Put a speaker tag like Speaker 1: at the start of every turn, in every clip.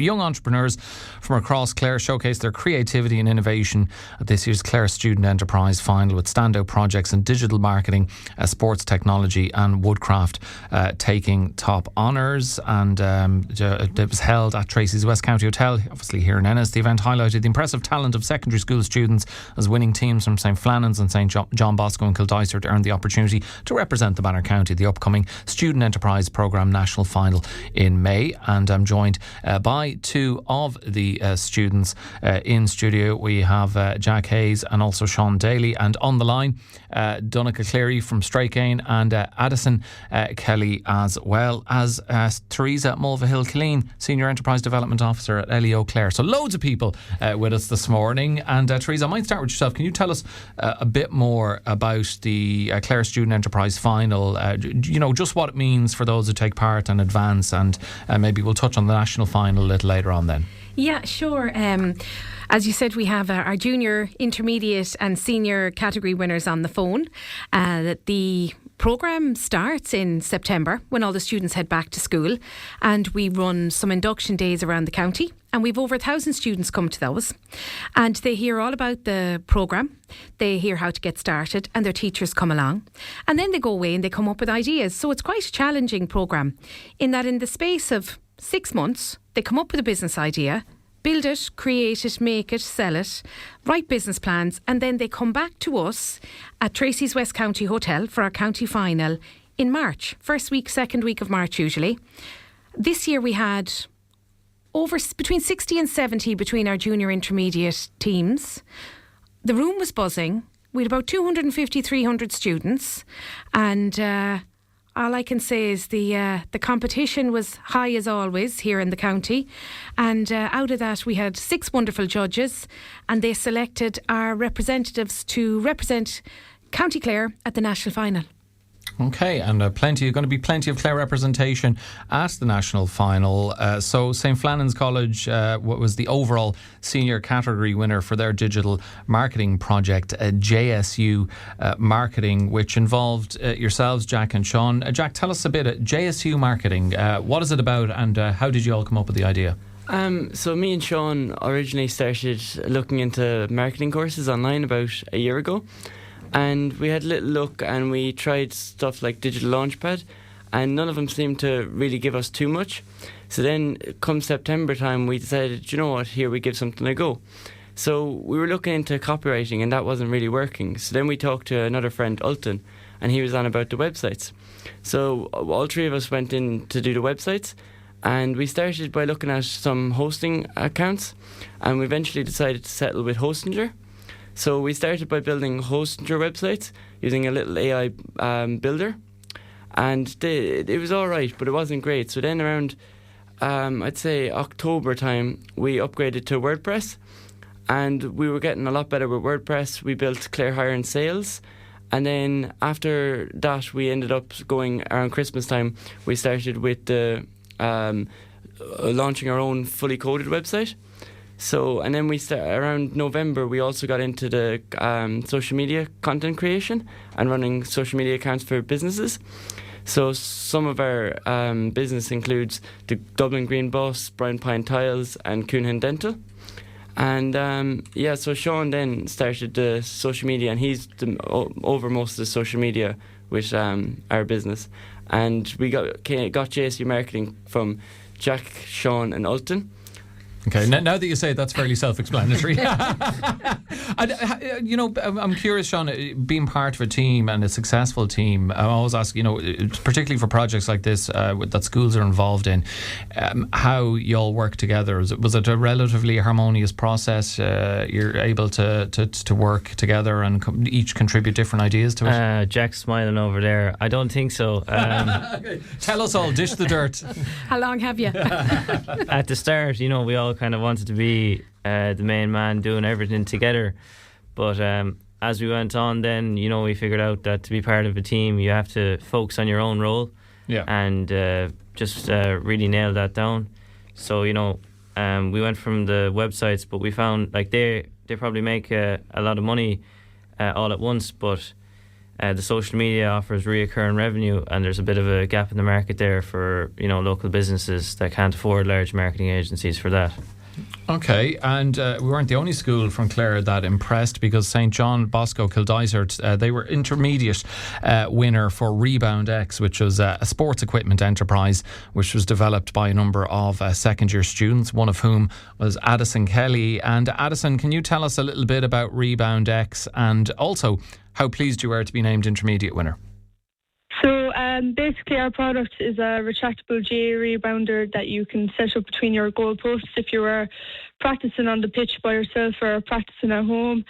Speaker 1: Young entrepreneurs from across Clare showcase their creativity and innovation at this year's Clare Student Enterprise Final, with standout projects in digital marketing, sports technology and woodcraft taking top honours. And it was held at Tracey's West County Hotel, obviously here in Ennis. The event highlighted the impressive talent of secondary school students, as winning teams from St Flannan's and St John Bosco and Kildysart earned the opportunity to represent the Banner County at the upcoming Student Enterprise Programme National Final in May. And I'm joined by two of the students in studio. We have Jack Heyes and also Sean Daly, and on the line Donncha Cleary from Straight and Addison Kelly, as well as Theresa Mulvihill Killeen, Senior Enterprise Development Officer at LEO Clare. So loads of people with us this morning. And Theresa, I might start with yourself. Can you tell us a bit more about the Clare Student Enterprise Final? Just what it means for those who take part and advance, and maybe we'll touch on the national final a little later on then.
Speaker 2: Yeah, sure. As you said, we have our junior, intermediate and senior category winners on the phone. The programme starts in September when all the students head back to school, and we run some induction days around the county, and we've over 1,000 students come to those, and they hear all about the programme, they hear how to get started, and their teachers come along, and then they go away and they come up with ideas. So it's quite a challenging programme in that in the space of 6 months they come up with a business idea, build it, create it, make it, sell it, write business plans, and then they come back to us at Tracey's West County Hotel for our county final in March. First week, second week of March usually. This year we had between 60 and 70 between our junior intermediate teams. The room was buzzing. We had about 250, 300 students, and all I can say is the competition was high as always here in the county, and out of that we had 6 wonderful judges, and they selected our representatives to represent County Clare at the national final.
Speaker 1: Okay, and going to be plenty of Clare representation at the national final. So St Flannan's College was the overall senior category winner for their digital marketing project, JSU Marketing, which involved yourselves, Jack and Sean. Jack, tell us a bit. JSU Marketing, what is it about, and how did you all come up with the idea?
Speaker 3: So me and Sean originally started looking into marketing courses online about a year ago. And we had a little look, and we tried stuff like Digital Launchpad, and none of them seemed to really give us too much. So then come September time, we decided, you know what, here we give something a go. So we were looking into copywriting, and that wasn't really working. So then we talked to another friend, Ulton, and he was on about the websites. So all 3 of us went in to do the websites, and we started by looking at some hosting accounts, and we eventually decided to settle with Hostinger. So we started by building Hostinger websites using a little AI builder, and it was all right, but it wasn't great. So then around, I'd say October time, we upgraded to WordPress, and we were getting a lot better with WordPress. We built Clare Hire and Sales, and then after that, we ended up going around Christmas time. We started with the launching our own fully coded website. So, and then around November, we also got into the social media content creation and running social media accounts for businesses. So some of our business includes the Dublin Green Bus, Brian Pine Tiles and Coonhan Dental. And so Sean then started the social media, and he's over most of the social media with our business. And we got JSU Marketing from Jack, Sean and Ulton.
Speaker 1: Okay, now that you say it, that's fairly self-explanatory. I'm curious, Sean, being part of a team and a successful team, I always ask, particularly for projects like this that schools are involved in, how you all work together. Was it a relatively harmonious process? You're able to work together and each contribute different ideas to it?
Speaker 4: Jack's smiling over there. I don't think so.
Speaker 1: Tell us all, dish the dirt.
Speaker 2: How long have you?
Speaker 4: At the start, we all kind of wanted to be the main man doing everything together, but as we went on then we figured out that to be part of a team you have to focus on your own role and just really nail that down. So we went from the websites, but we found like they probably make a lot of money all at once, but The social media offers reoccurring revenue, and there's a bit of a gap in the market there for local businesses that can't afford large marketing agencies for that.
Speaker 1: Okay, and we weren't the only school from Clare that impressed, because St John, Bosco, Kildysart, they were intermediate winner for Rebound X, which was a sports equipment enterprise which was developed by a number of second year students, one of whom was Addison Kelly. And Addison, can you tell us a little bit about Rebound X, and also how pleased you were to be named intermediate winner?
Speaker 5: So basically our product is a retractable GAA rebounder that you can set up between your goalposts if you were practicing on the pitch by yourself or practicing at home.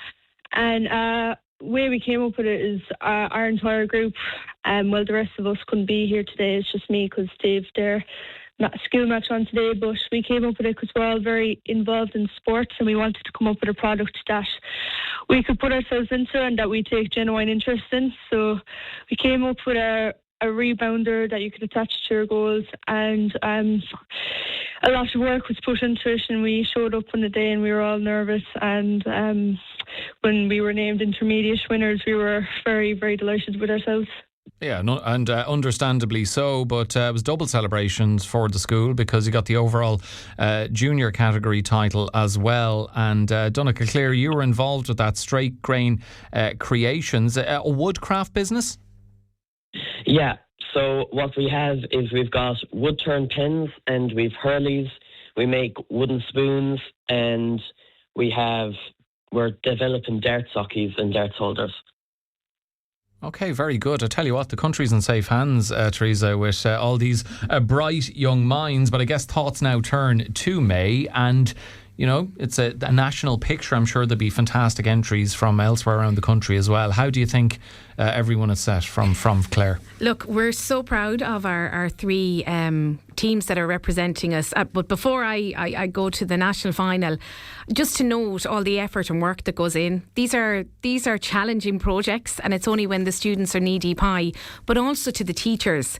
Speaker 5: And the way we came up with it is our entire group, well, the rest of us couldn't be here today. It's just me because Dave's there. Not a skill match on today, but we came up with it because we're all very involved in sports, and we wanted to come up with a product that we could put ourselves into and that we take genuine interest in. So we came up with a rebounder that you could attach to your goals, and a lot of work was put into it, and we showed up on the day and we were all nervous, and when we were named intermediate winners, we were very, very delighted with ourselves.
Speaker 1: Yeah, no, and understandably so, but it was double celebrations for the school because you got the overall junior category title as well. And Donncha Cleary, you were involved with that straight grain creations, a woodcraft business?
Speaker 6: Yeah, so what we have is we've got wood turn pens and we've hurleys, we make wooden spoons, and we're developing dart sockies and dart holders.
Speaker 1: Okay, very good. I tell you what, the country's in safe hands, Theresa, with all these bright young minds. But I guess thoughts now turn to May, and it's a national picture. I'm sure there'll be fantastic entries from elsewhere around the country as well. How do you think everyone is set from Clare?
Speaker 2: Look, we're so proud of our three teams that are representing us. But before I go to the national final, just to note all the effort and work that goes in. These are challenging projects, and it's only when the students are knee deep high. But also to the teachers.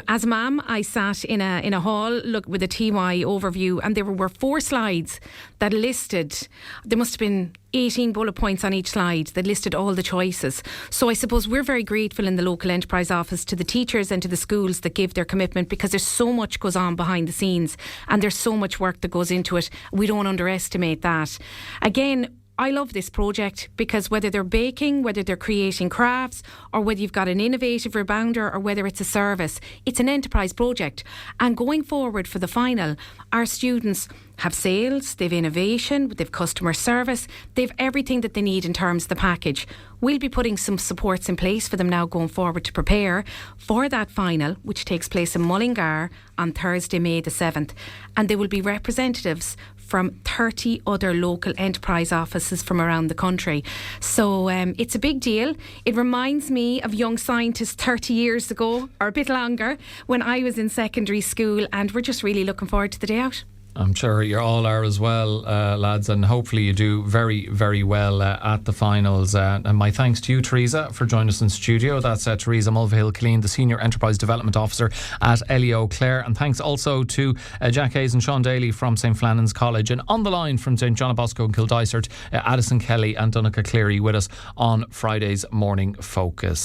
Speaker 2: As a mum, I sat in a hall with a TY overview, and there were 4 slides that listed. There must have been 18 bullet points on each slide that listed all the choices. So I suppose we're very grateful in the local enterprise office to the teachers and to the schools that give their commitment, because there's so much goes on behind the scenes and there's so much work that goes into it. We don't underestimate that. Again, I love this project because whether they're baking, whether they're creating crafts, or whether you've got an innovative rebounder, or whether it's a service, it's an enterprise project. And going forward for the final, our students have sales, they've innovation, they've customer service, they've everything that they need in terms of the package. We'll be putting some supports in place for them now going forward to prepare for that final, which takes place in Mullingar on Thursday, May the 7th. And there will be representatives from 30 other local enterprise offices from around the country. So it's a big deal. It reminds me of young scientists 30 years ago, or a bit longer, when I was in secondary school, and we're just really looking forward to the day out.
Speaker 1: I'm sure you all are as well, lads, and hopefully you do very, very well at the finals. And my thanks to you, Theresa, for joining us in studio. That's Theresa Mulvihill Killeen, the Senior Enterprise Development Officer at LEO Clare. And thanks also to Heyes and Sean Daly from St Flannan's College. And on the line from St John Bosco and Kildysart, Addison Kelly and Donncha Cleary with us on Friday's Morning Focus.